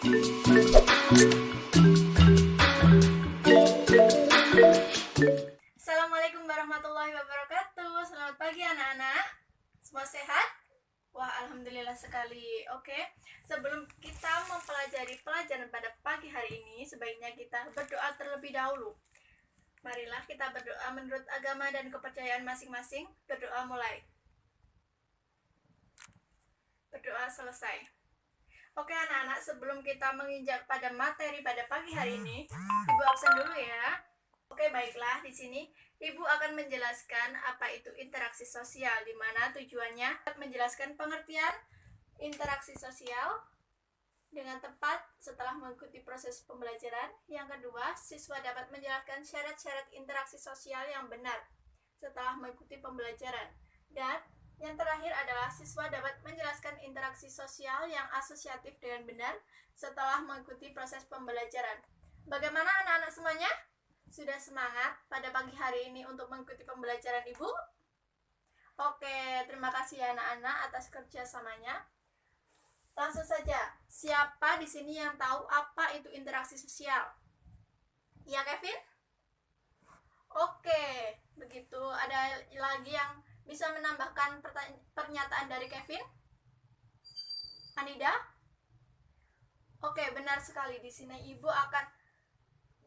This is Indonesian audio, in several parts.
Assalamualaikum warahmatullahi wabarakatuh. Selamat pagi anak-anak. Semua sehat? Wah, alhamdulillah sekali. Oke, sebelum kita mempelajari pelajaran pada pagi hari ini, sebaiknya kita berdoa terlebih dahulu. Marilah kita berdoa menurut agama dan kepercayaan masing-masing. Berdoa mulai. Berdoa selesai. Oke anak-anak, sebelum kita menginjak pada materi pada pagi hari ini, Ibu absen dulu ya. Oke, baiklah. Di sini Ibu akan menjelaskan apa itu interaksi sosial, di mana tujuannya menjelaskan pengertian interaksi sosial dengan tepat setelah mengikuti proses pembelajaran. Yang kedua, siswa dapat menjelaskan syarat-syarat interaksi sosial yang benar setelah mengikuti pembelajaran. Dan yang terakhir adalah siswa dapat menjelaskan interaksi sosial yang asosiatif dengan benar setelah mengikuti proses pembelajaran. Bagaimana anak-anak semuanya? Sudah semangat pada pagi hari ini untuk mengikuti pembelajaran Ibu? Oke, terima kasih ya anak-anak atas kerjasamanya. Langsung saja, siapa di sini yang tahu apa itu interaksi sosial? Ya, Kevin? Oke, begitu. Ada lagi yang bisa menambahkan pernyataan dari Kevin? Anida? Oke, benar sekali. Di sini Ibu akan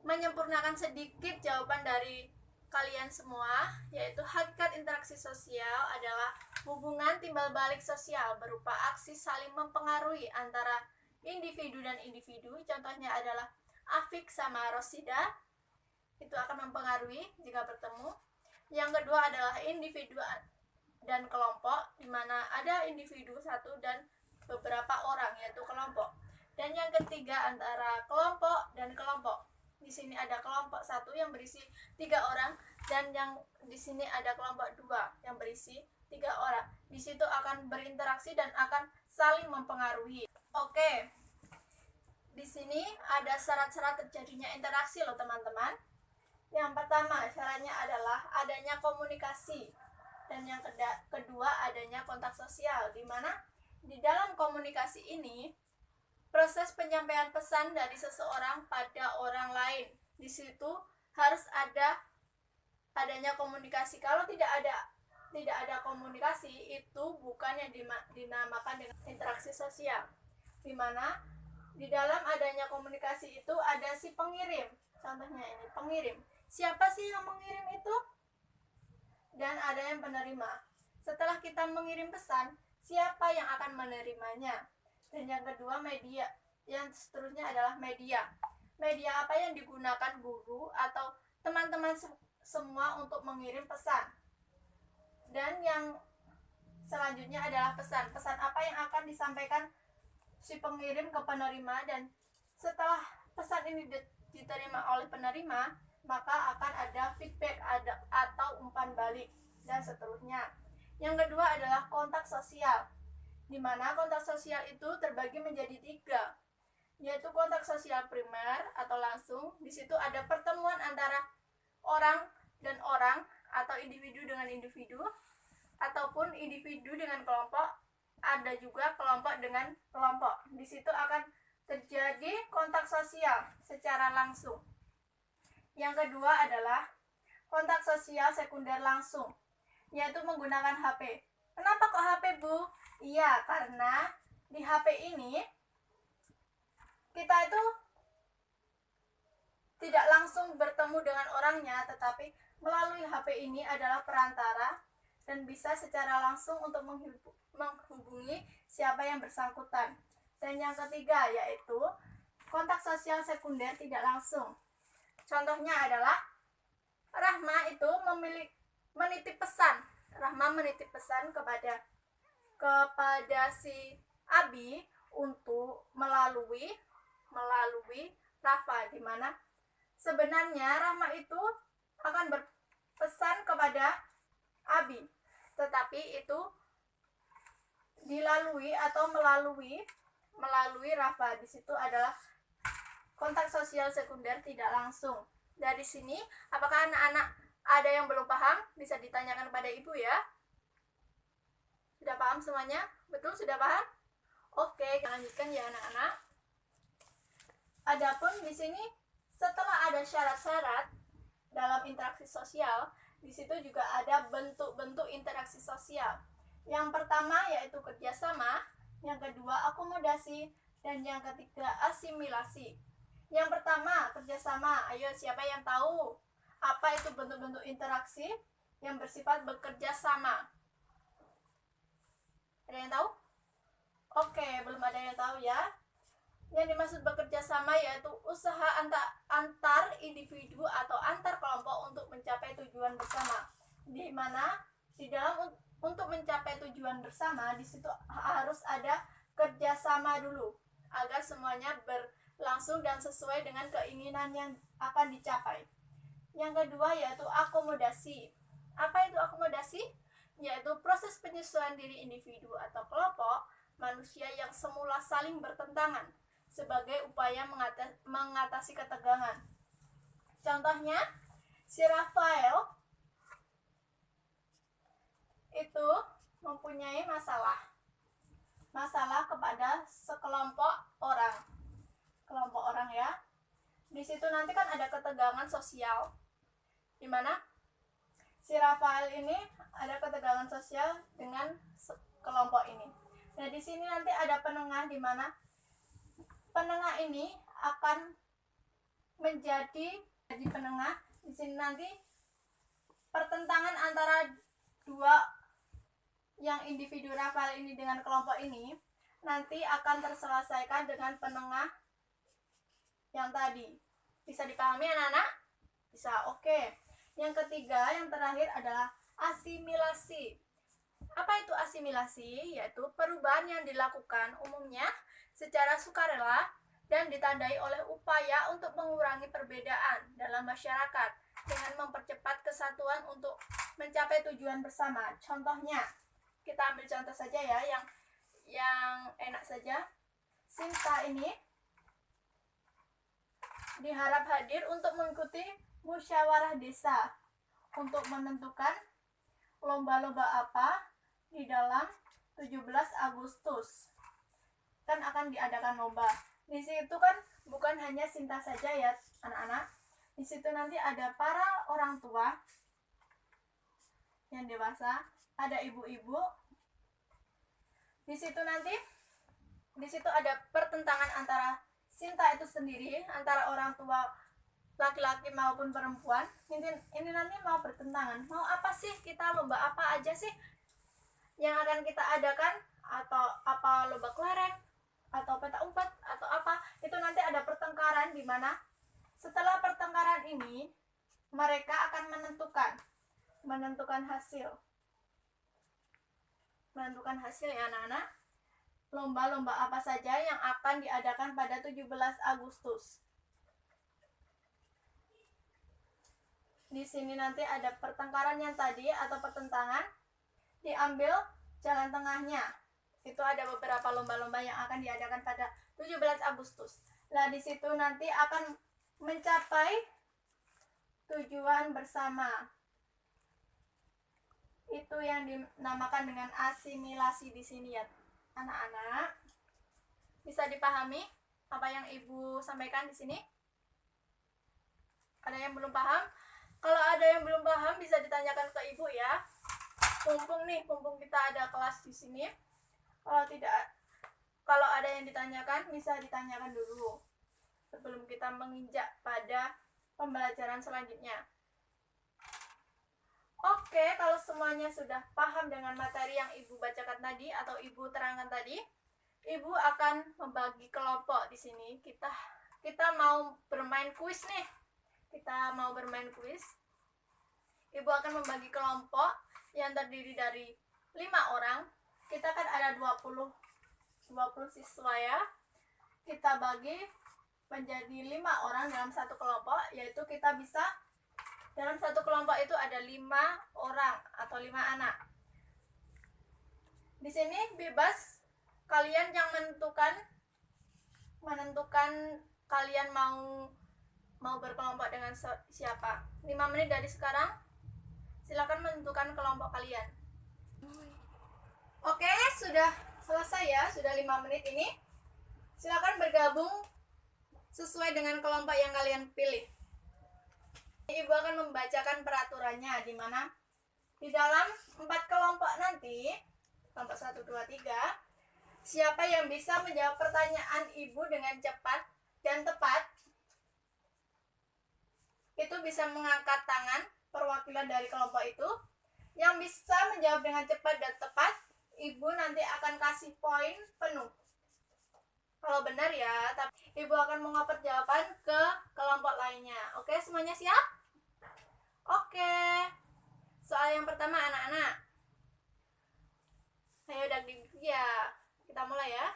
menyempurnakan sedikit jawaban dari kalian semua, yaitu hakikat interaksi sosial adalah hubungan timbal balik sosial berupa aksi saling mempengaruhi antara individu dan individu. Contohnya adalah Afik sama Rosida, itu akan mempengaruhi jika bertemu. Yang kedua adalah individu dan kelompok, di mana ada individu satu dan beberapa orang, yaitu kelompok. Dan yang ketiga antara kelompok dan kelompok. Di sini ada kelompok satu yang berisi 3 orang, dan yang di sini ada kelompok 2 yang berisi 3 orang. Di situ akan berinteraksi dan akan saling mempengaruhi. Oke. Di sini ada syarat-syarat terjadinya interaksi loh teman-teman. Yang pertama, syaratnya adalah adanya komunikasi. Dan yang kedua adanya kontak sosial, di mana di dalam komunikasi ini proses penyampaian pesan dari seseorang pada orang lain. Di situ harus adanya komunikasi. Kalau tidak ada komunikasi, itu bukan yang dinamakan dengan interaksi sosial. Di mana di dalam adanya komunikasi itu ada si pengirim. Contohnya ini, pengirim. Siapa sih yang mengirim itu? Dan ada yang penerima. Setelah kita mengirim pesan, siapa yang akan menerimanya? Dan yang kedua media. Yang seterusnya adalah media. Media apa yang digunakan guru atau teman-teman semua untuk mengirim pesan. Dan yang selanjutnya adalah pesan. Pesan apa yang akan disampaikan si pengirim ke penerima, dan setelah pesan ini diterima oleh penerima, maka akan ada feedback atau umpan balik dan seterusnya. Yang kedua adalah kontak sosial, di mana kontak sosial itu terbagi menjadi 3, yaitu kontak sosial primer atau langsung. Di situ ada pertemuan antara orang dan orang atau individu dengan individu, ataupun individu dengan kelompok. Ada juga kelompok dengan kelompok. Di situ akan terjadi kontak sosial secara langsung. Yang kedua adalah kontak sosial sekunder langsung, yaitu menggunakan HP. Kenapa kok HP, Bu? Iya, karena di HP ini kita itu tidak langsung bertemu dengan orangnya, tetapi melalui HP ini adalah perantara dan bisa secara langsung untuk menghubungi siapa yang bersangkutan. Dan yang ketiga yaitu kontak sosial sekunder tidak langsung. Contohnya adalah Rahma itu menitip pesan. Rahma menitip pesan kepada si Abi untuk melalui Rafa, di mana sebenarnya Rahma itu akan berpesan kepada Abi, tetapi itu dilalui atau melalui Rafa. Di situ adalah kontak sosial sekunder tidak langsung. Dari sini, apakah anak-anak ada yang belum paham? Bisa ditanyakan kepada Ibu ya. Sudah paham semuanya? Betul, sudah paham? Oke, kita lanjutkan ya anak-anak. Adapun di sini setelah ada syarat-syarat dalam interaksi sosial, di situ juga ada bentuk-bentuk interaksi sosial. Yang pertama yaitu kerjasama, yang kedua akomodasi, dan yang ketiga asimilasi. Yang pertama kerjasama. Ayo, siapa yang tahu apa itu bentuk-bentuk interaksi yang bersifat bekerja sama? Ada yang tahu? Oke, belum ada yang tahu ya. Yang dimaksud bekerja sama yaitu usaha antar individu atau antar kelompok untuk mencapai tujuan bersama. Di mana di dalam untuk mencapai tujuan bersama di situ harus ada kerjasama dulu agar semuanya berlangsung dan sesuai dengan keinginan yang akan dicapai. Yang kedua yaitu akomodasi. Apa itu akomodasi? Yaitu proses penyesuaian diri individu atau kelompok manusia yang semula saling bertentangan sebagai upaya mengatasi ketegangan. Contohnya, si Rafael itu mempunyai masalah kepada sekelompok orang ya. Di situ nanti kan ada ketegangan sosial, di mana si Rafael ini ada ketegangan sosial dengan kelompok ini. Nah, di sini nanti ada penengah, di mana penengah ini akan menjadi penengah. Di sini nanti pertentangan antara dua yang individu Rafael ini dengan kelompok ini nanti akan terselesaikan dengan penengah yang tadi. Bisa dipahami anak-anak? Bisa, oke. Yang ketiga, yang terakhir adalah asimilasi. Apa itu asimilasi? Yaitu perubahan yang dilakukan umumnya secara sukarela dan ditandai oleh upaya untuk mengurangi perbedaan dalam masyarakat dengan mempercepat kesatuan untuk mencapai tujuan bersama. Contohnya, kita ambil contoh saja ya, yang enak saja. Sinta ini diharap hadir untuk mengikuti musyawarah desa untuk menentukan lomba-lomba apa di dalam 17 Agustus. Kan akan diadakan lomba. Di situ kan bukan hanya Sinta saja ya anak-anak. Di situ nanti ada para orang tua yang dewasa, ada ibu-ibu. Di situ ada pertentangan antara Sinta itu sendiri, antara orang tua laki-laki maupun perempuan. Ini nanti mau bertentangan. Mau apa sih kita, lomba apa aja sih yang akan kita adakan, atau apa lomba kelereng atau peta umpet atau apa, itu nanti ada pertengkaran, di mana setelah pertengkaran ini mereka akan menentukan hasil ya anak-anak, lomba-lomba apa saja yang akan diadakan pada 17 Agustus. Di sini nanti ada pertengkaran yang tadi atau pertentangan, diambil jalan tengahnya. Itu ada beberapa lomba-lomba yang akan diadakan pada 17 Agustus. Nah, di situ nanti akan mencapai tujuan bersama. Itu yang dinamakan dengan asimilasi di sini ya, anak-anak. Bisa dipahami apa yang Ibu sampaikan di sini? Ada yang belum paham? Kalau ada yang belum paham bisa ditanyakan ke Ibu ya. Mumpung kita ada kelas di sini. Kalau ada yang ditanyakan bisa ditanyakan dulu sebelum kita menginjak pada pembelajaran selanjutnya. Oke, kalau semuanya sudah paham dengan materi yang Ibu bacakan tadi atau Ibu terangkan tadi, Ibu akan membagi kelompok di sini. Kita mau bermain kuis nih. Ibu akan membagi kelompok yang terdiri dari 5 orang. Kita kan ada 20 siswa ya. Kita bagi menjadi 5 orang dalam satu kelompok, yaitu kita bisa dalam satu kelompok itu ada 5 orang atau 5 anak. Di sini bebas kalian yang menentukan kalian mau berkelompok dengan siapa. 5 menit dari sekarang silakan menentukan kelompok kalian. Oke, sudah selesai ya, sudah 5 menit ini. Silakan bergabung sesuai dengan kelompok yang kalian pilih. Ibu akan membacakan peraturannya, di mana di dalam 4 kelompok nanti, kelompok 1, 2, 3, siapa yang bisa menjawab pertanyaan ibu dengan cepat dan tepat, itu bisa mengangkat tangan perwakilan dari kelompok itu. Yang bisa menjawab dengan cepat dan tepat, ibu nanti akan kasih poin penuh. Kalau benar ya, tapi ibu akan mengoper jawaban ke kelompok lainnya. Oke, semuanya siap? Oke. Soal yang pertama, anak-anak. Ayo ya, kita mulai ya.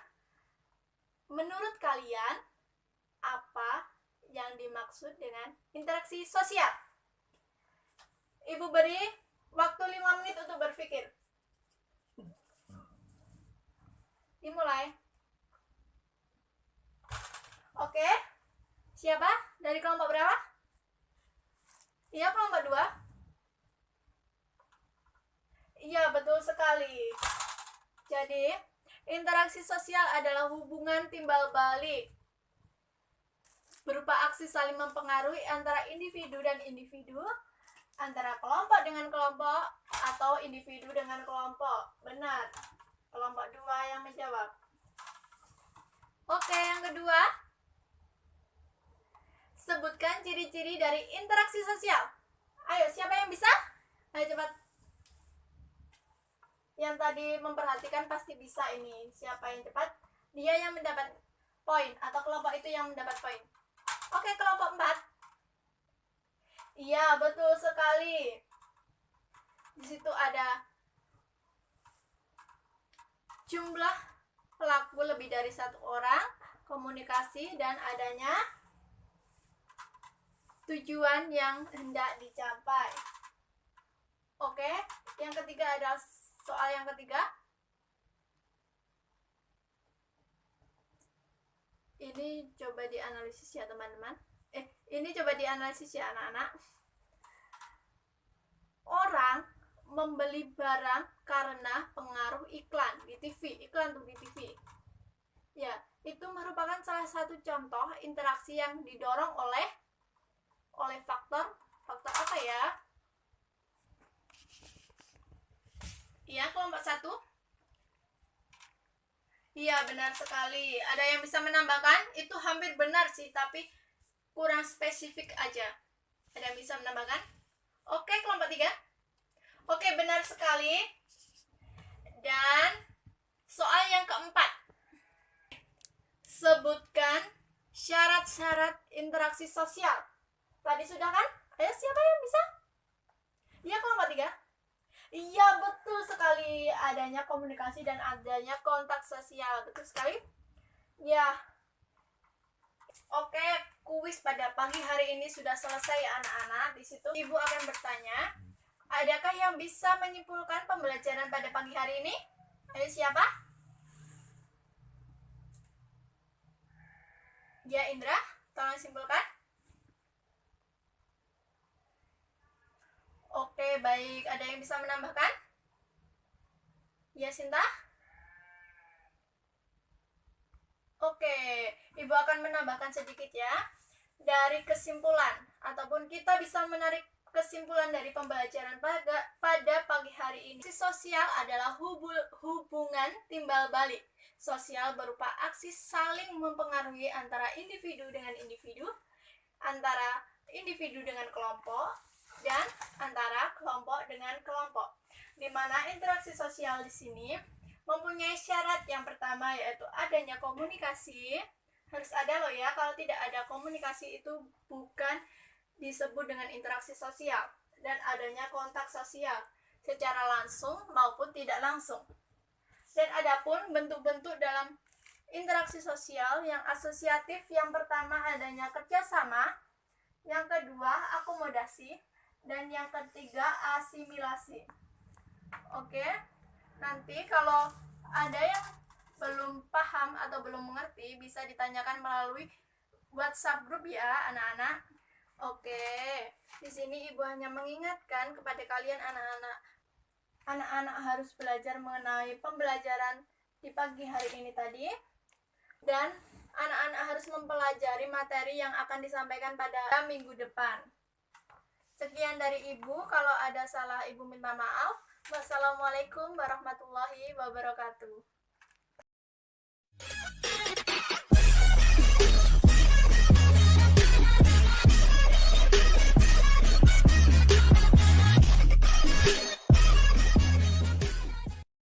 Menurut kalian, apa yang dimaksud dengan interaksi sosial? Ibu beri waktu 5 menit untuk berpikir. Dimulai. Oke. Siapa? Dari kelompok berapa? Iya, kelompok 2. Iya, betul sekali. Jadi, interaksi sosial adalah hubungan timbal balik berupa aksi saling mempengaruhi antara individu dan individu, antara kelompok dengan kelompok, atau individu dengan kelompok. Benar. Kelompok 2 yang menjawab. Oke, yang kedua. Sebutkan ciri-ciri dari interaksi sosial. Ayo, siapa yang bisa? Ayo cepat. Yang tadi memperhatikan pasti bisa ini. Siapa yang cepat? Dia yang mendapat poin, atau kelompok itu yang mendapat poin. Oke, kelompok 4. Iya, betul sekali. Di situ ada jumlah pelaku lebih dari 1 orang, komunikasi, dan adanya tujuan yang hendak dicapai. Oke, yang ketiga adalah soal yang ketiga. Ini coba dianalisis ya teman-teman. Ini coba dianalisis ya anak-anak. Orang membeli barang karena pengaruh iklan di TV. Iklan tuh di TV. Ya, itu merupakan salah satu contoh interaksi yang didorong oleh faktor apa ya? Iya, kelompok 1. Iya, benar sekali. Ada yang bisa menambahkan? Itu hampir benar sih, tapi kurang spesifik aja. Ada yang bisa menambahkan? Oke, kelompok 3. Oke, benar sekali. Dan soal yang keempat. Sebutkan syarat-syarat interaksi sosial. Tadi sudah kan? Ayo, siapa yang bisa? Iya, kelompok 3. Iya, betul sekali. Adanya komunikasi dan adanya kontak sosial. Betul sekali. Ya. Oke, kuis pada pagi hari ini sudah selesai ya anak-anak. Di situ ibu akan bertanya, adakah yang bisa menyimpulkan pembelajaran pada pagi hari ini? Ayo, siapa? Ya, Indra, tolong simpulkan. Oke, baik. Ada yang bisa menambahkan? Ya, Sinta? Oke, Ibu akan menambahkan sedikit ya. Dari kesimpulan, ataupun kita bisa menarik kesimpulan dari pembelajaran pada pagi hari ini. Sosial adalah hubungan timbal balik. Sosial berupa aksi saling mempengaruhi antara individu dengan individu, antara individu dengan kelompok, dan antara kelompok dengan kelompok. Di mana interaksi sosial di sini mempunyai syarat yang pertama, yaitu adanya komunikasi. Harus ada loh ya, kalau tidak ada komunikasi itu bukan disebut dengan interaksi sosial. Dan adanya kontak sosial secara langsung maupun tidak langsung. Dan adapun bentuk-bentuk dalam interaksi sosial yang asosiatif, yang pertama adanya kerjasama, yang kedua akomodasi, dan yang ketiga asimilasi. Oke, nanti kalau ada yang belum paham atau belum mengerti, bisa ditanyakan melalui WhatsApp grup ya anak-anak. Oke, di sini ibu hanya mengingatkan kepada kalian anak-anak harus belajar mengenai pembelajaran di pagi hari ini tadi, dan anak-anak harus mempelajari materi yang akan disampaikan pada minggu depan. Sekian dari Ibu, kalau ada salah Ibu minta maaf. Wassalamualaikum warahmatullahi wabarakatuh.